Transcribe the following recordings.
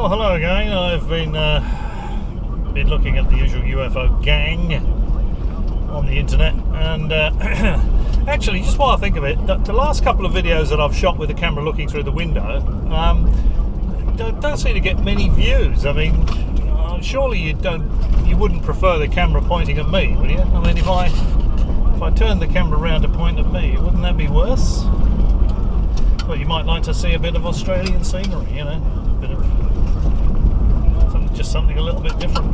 Well, hello again. I've been looking at the usual UFO gang on the internet, and actually, just while I think of it, the last couple of videos that I've shot with the camera looking through the window don't seem to get many views. I mean, surely you wouldn't prefer the camera pointing at me, would you? I mean, if I turned the camera around to point at me, wouldn't that be worse? Well, you might like to see a bit of Australian scenery, you know, a bit of just something a little bit different.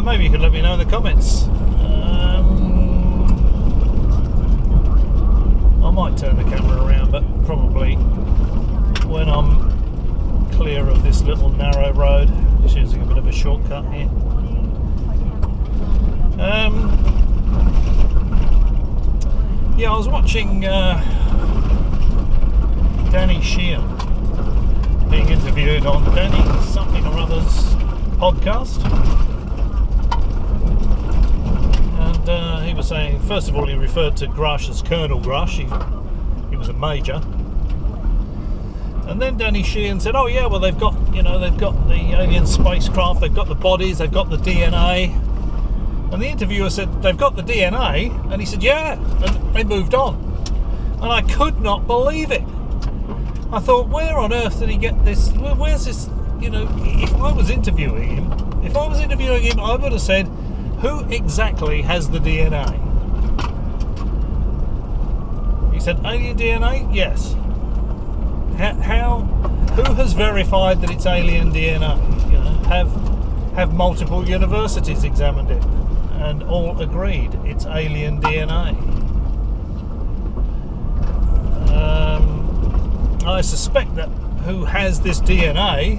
Maybe you could let me know in the comments. I might turn the camera around, but probably when I'm clear of this little narrow road. Just using a bit of a shortcut here. Yeah, I was watching Danny Sheehan being interviewed on Danny something or other's podcast, and he was saying, first of all, he referred to Grusch as Colonel Grusch. He was a major, and then Danny Sheehan said, "Oh yeah, well they've got the alien spacecraft, they've got the bodies, they've got the DNA." And the interviewer said, "They've got the DNA," and he said, "Yeah," and they moved on. And I could not believe it. I thought, where on earth did he get this? Where's this? You know, if I was interviewing him, I would have said, "Who exactly has the DNA?" He said, "Alien DNA? Yes." How? Who has verified that it's alien DNA? You know, have multiple universities examined it and all agreed it's alien DNA? I suspect that who has this DNA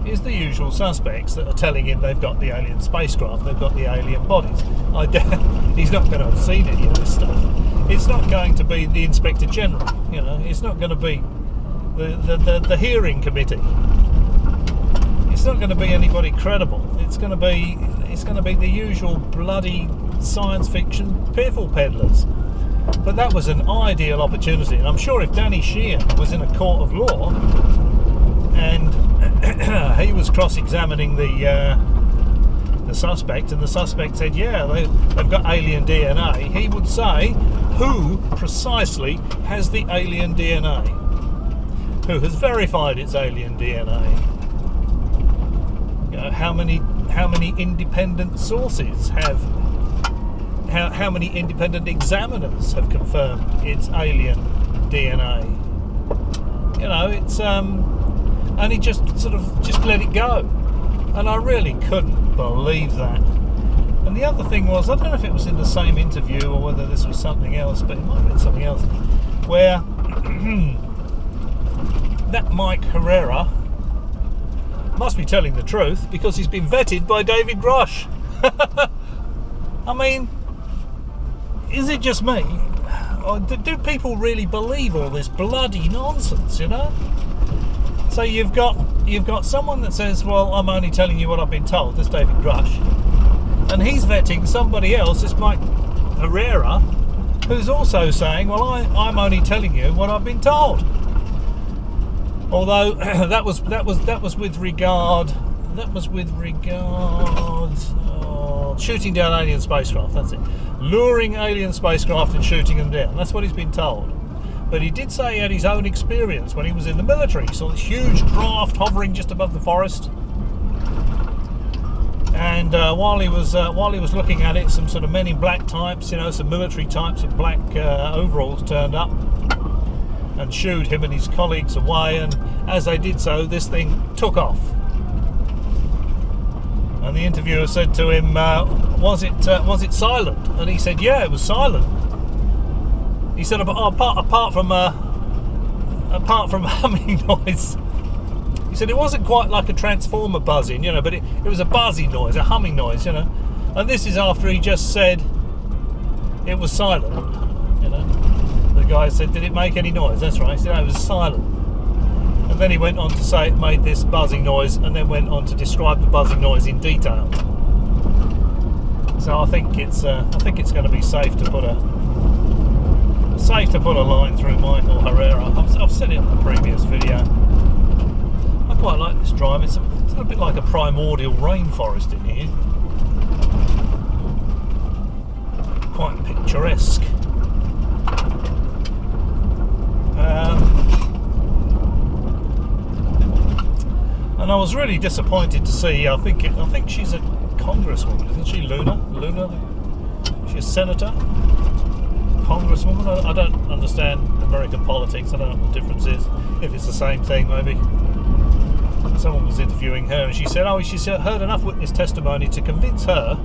is the usual suspects that are telling him they've got the alien spacecraft, they've got the alien bodies. I doubt he's not going to have seen any of this stuff. It's not going to be the Inspector General, you know. It's not going to be the hearing committee. It's not going to be anybody credible. It's going to be the usual bloody science fiction piffle peddlers. But that was an ideal opportunity, and I'm sure if Danny Sheehan was in a court of law and he was cross-examining the suspect, and the suspect said, "Yeah, they've got alien DNA," he would say, who precisely has the alien DNA? Who has verified its alien DNA? You know, how many independent sources have? How many independent examiners have confirmed it's alien DNA? You know, it's and he just let it go, and I really couldn't believe that. And the other thing was, I don't know if it was in the same interview or whether this was something else, but it might have been something else, where that Mike Herrera must be telling the truth because he's been vetted by David Grusch. I mean, is it just me? Or do people really believe all this bloody nonsense, you know? So you've got someone that says, "Well, I'm only telling you what I've been told." That's David Grusch. And he's vetting somebody else, this Mike Herrera, who's also saying, "Well, I'm only telling you what I've been told." Although that was with regard shooting down alien spacecraft. That's it. Luring alien spacecraft and shooting them down. That's what he's been told. But he did say he had his own experience when he was in the military. He saw this huge craft hovering just above the forest, and while he was looking at it, some sort of Men in Black types, you know, some military types in black overalls turned up and shooed him and his colleagues away, and as they did so, this thing took off. And the interviewer said to him, was it silent? And he said, "Yeah, it was silent." He said, apart from humming noise. He said it wasn't quite like a transformer buzzing, you know, but it was a buzzing noise, a humming noise, you know. And this is after he just said it was silent, you know. The guy said, "Did it make any noise?" That's right. He said, "No, it was silent." And then he went on to say it made this buzzing noise, and then went on to describe the buzzing noise in detail. So I think it's going to be safe to put a line through Michael Herrera. I've said it in the previous video. I quite like this drive. It's a bit like a primordial rainforest in here. Quite picturesque. And I was really disappointed to see. I think she's a congresswoman, isn't she? Luna, she's a senator, congresswoman. I don't understand American politics. I don't know what the difference is. If it's the same thing, maybe. Someone was interviewing her, and she said, "Oh, she's heard enough witness testimony to convince her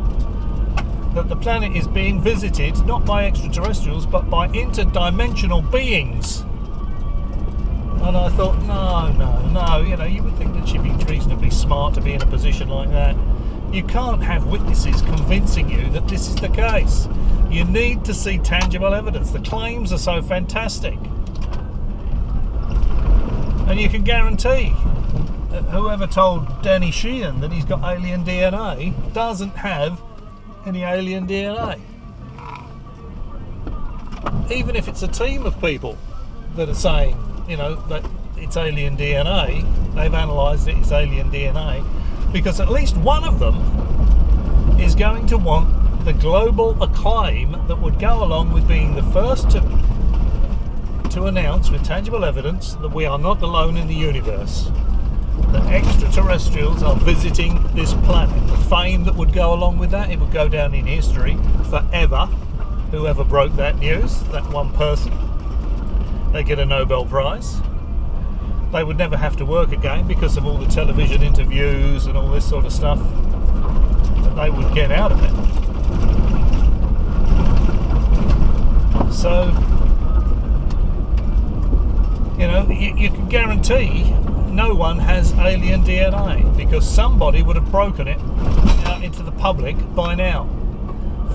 that the planet is being visited not by extraterrestrials but by interdimensional beings." And I thought, no, you know, you would think that she'd be reasonably smart to be in a position like that. You can't have witnesses convincing you that this is the case. You need to see tangible evidence. The claims are so fantastic. And you can guarantee that whoever told Danny Sheehan that he's got alien DNA doesn't have any alien DNA. Even if it's a team of people that are saying, you know, that it's alien DNA, they've analysed it, it's alien DNA, because at least one of them is going to want the global acclaim that would go along with being the first to announce with tangible evidence that we are not alone in the universe, that extraterrestrials are visiting this planet. The fame that would go along with that, it would go down in history forever. Whoever broke that news, that one person, they get a Nobel Prize. They would never have to work again because of all the television interviews and all this sort of stuff that they would get out of it. So, you know, you can guarantee no one has alien DNA because somebody would have broken it out into the public by now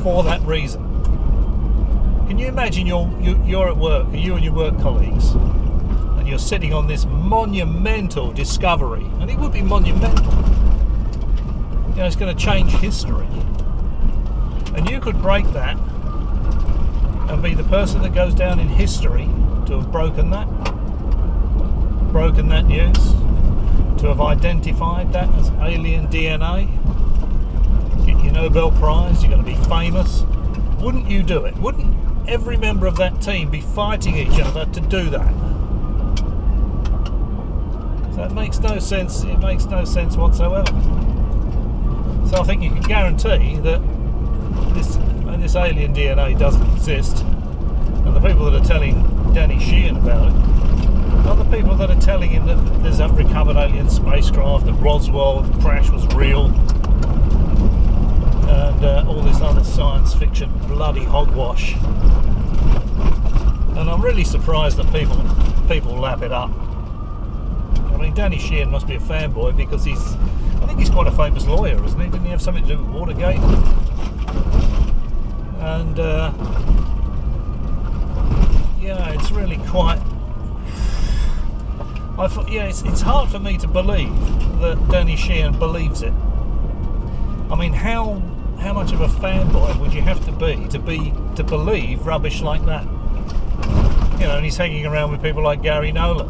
for that reason. Can you imagine you're at work, you and your work colleagues, and you're sitting on this monumental discovery, and it would be monumental. You know, it's going to change history. And you could break that and be the person that goes down in history to have broken that news, to have identified that as alien DNA, get your Nobel Prize, you're going to be famous. Wouldn't you do it? Wouldn't every member of that team be fighting each other to do that? So it makes no sense. It makes no sense whatsoever. So I think you can guarantee that this alien DNA doesn't exist, and the people that are telling Danny Sheehan about it are the people that are telling him that there's a recovered alien spacecraft, that Roswell crash was real, and all this other science fiction bloody hogwash. And I'm really surprised that people lap it up. I mean, Danny Sheehan must be a fanboy because I think he's quite a famous lawyer, isn't he? Didn't he have something to do with Watergate? And yeah, it's really quite. It's hard for me to believe that Danny Sheehan believes it. I mean, how much of a fanboy would you have to believe rubbish like that? You know, and he's hanging around with people like Gary Nolan,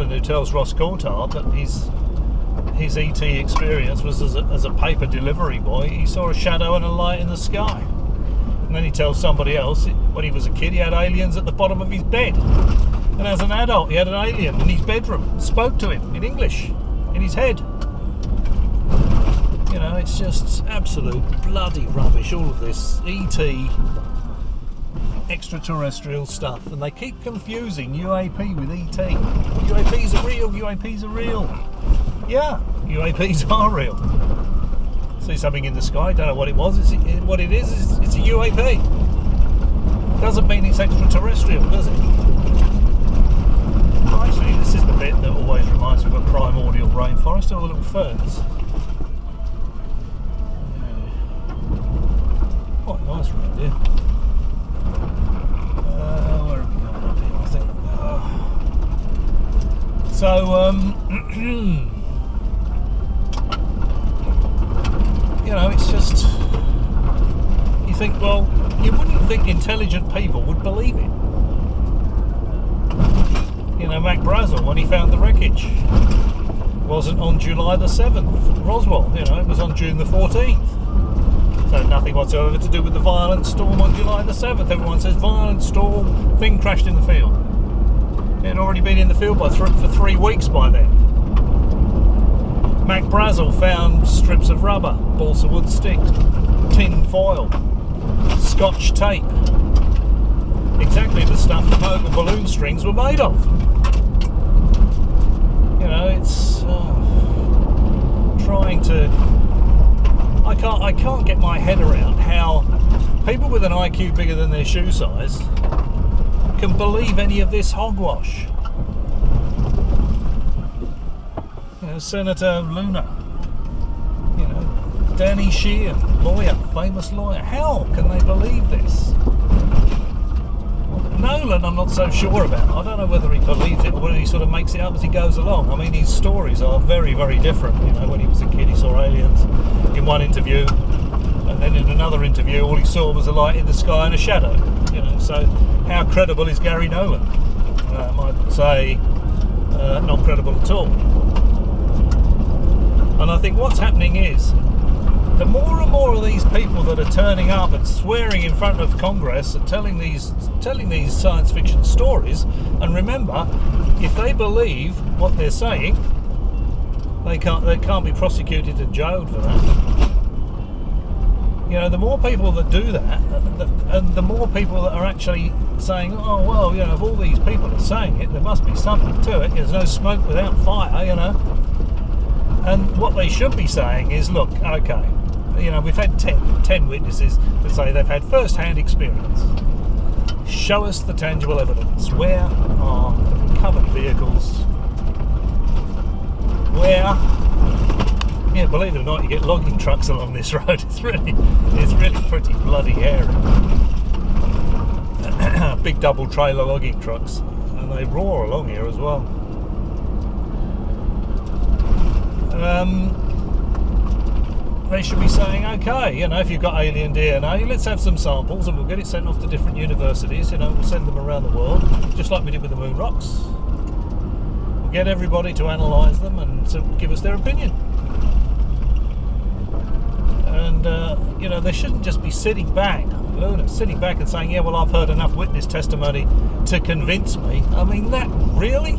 who tells Ross Coulthard that his ET experience was as a paper delivery boy. He saw a shadow and a light in the sky, and then he tells somebody else when he was a kid he had aliens at the bottom of his bed, and as an adult he had an alien in his bedroom, spoke to him in English in his head. You know, it's just absolute bloody rubbish, all of this ET extraterrestrial stuff, and they keep confusing UAP with ET. UAPs are real, UAPs are real. Yeah, UAPs are real. See something in the sky, don't know what it was, it's a UAP. Doesn't mean it's extraterrestrial, does it? Actually, this is the bit that always reminds me of a primordial rainforest, all the little ferns. Quite nice around here. Where are we going up here, I think? So, you know, it's just, you think, well, you wouldn't think intelligent people would believe it. You Mac Brazel, when he found the wreckage, wasn't on July the 7th, Roswell, it was on June the 14th. So nothing whatsoever to do with the violent storm on July the 7th. Everyone says violent storm, thing crashed in the field. It had already been in the field for 3 weeks by then. Mac Brazel found strips of rubber, balsa wood stick, tin foil, scotch tape. Exactly the stuff the mobile balloon strings were made of. It's trying to. I can't get my head around how people with an IQ bigger than their shoe size can believe any of this hogwash. Senator Luna, Danny Sheehan, lawyer, famous lawyer. How can they believe this? Nolan, I'm not so sure about. I don't know whether he believes it or whether he sort of makes it up as he goes along. I mean, his stories are very, very different. When he was a kid, he saw aliens in one interview, and then in another interview, all he saw was a light in the sky and a shadow. So how credible is Gary Nolan? I might say not credible at all. And I think what's happening is, the more and more of these people that are turning up and swearing in front of Congress and telling these science fiction stories, and remember, if they believe what they're saying, they can't be prosecuted and jailed for that. The more people that do that, and the more people that are actually saying, oh well, if all these people are saying it, there must be something to it. There's no smoke without fire, And what they should be saying is, look, okay, we've had 10 witnesses that say they've had first-hand experience. Show us the tangible evidence. Where are the covered vehicles? Where? Yeah, believe it or not, you get logging trucks along this road. It's really pretty bloody hairy. Big double trailer logging trucks, and they roar along here as well. They should be saying, okay, if you've got alien DNA, let's have some samples and we'll get it sent off to different universities, we'll send them around the world, just like we did with the moon rocks. We'll get everybody to analyse them and to give us their opinion. And, they shouldn't just be sitting back and saying, yeah, well, I've heard enough witness testimony to convince me. I mean, that really?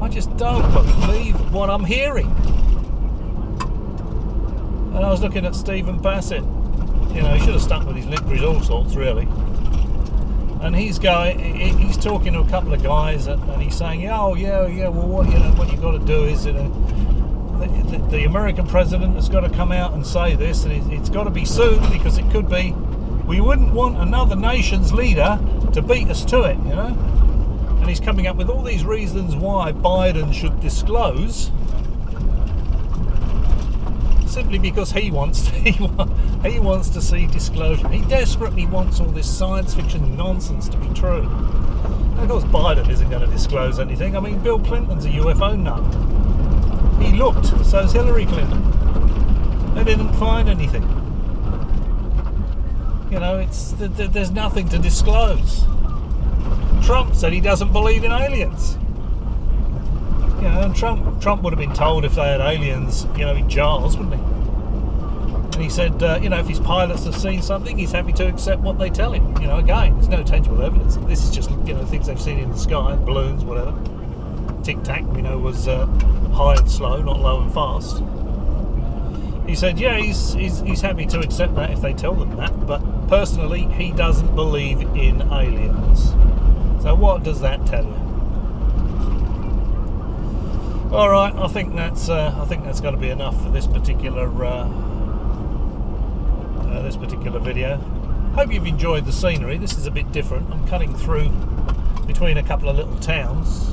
I just don't believe what I'm hearing. And I was looking at Stephen Bassett. He should have stuck with his licorice all sorts, really. And he's talking to a couple of guys, and he's saying, well, what you've got to do is, the American president has got to come out and say this, and it's got to be soon, because it could be, we wouldn't want another nation's leader to beat us to it, And he's coming up with all these reasons why Biden should disclose, simply because he wants to see disclosure. He desperately wants all this science fiction nonsense to be true. And of course, Biden isn't going to disclose anything. I mean, Bill Clinton's a UFO nut. He looked, so's Hillary Clinton. They didn't find anything. There's nothing to disclose. Trump said he doesn't believe in aliens. And Trump would have been told if they had aliens, in jars, wouldn't he? And he said, if his pilots have seen something, he's happy to accept what they tell him. Again, there's no tangible evidence. This is just, things they've seen in the sky, balloons, whatever. Tic Tac, was high and slow, not low and fast. He said, yeah, he's happy to accept that if they tell them that, but personally, he doesn't believe in aliens. So what does that tell you? All right, I think that's going to be enough for this particular video. Hope you've enjoyed the scenery. This is a bit different. I'm cutting through between a couple of little towns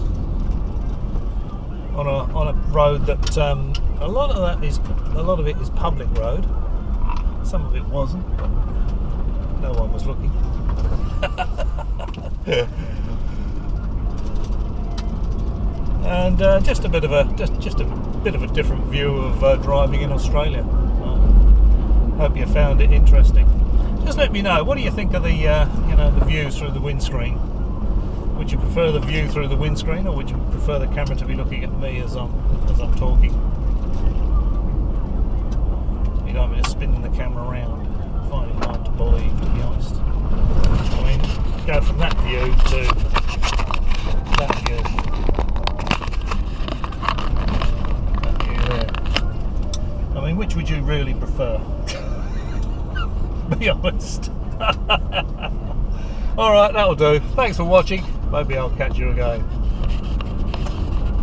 on a road that a lot of it is public road. Some of it wasn't, but no one was looking. And just a bit of a different view of driving in Australia. Hope you found it interesting. Just let me know, what do you think of the the views through the windscreen? Would you prefer the view through the windscreen, or would you prefer the camera to be looking at me as I'm talking? You don't want me to spin the camera around. I find it hard to believe, to be honest. I mean, go from that view to that view. That view there. I mean, which would you really prefer? Be honest. Alright, that'll do. Thanks for watching. Maybe I'll catch you again.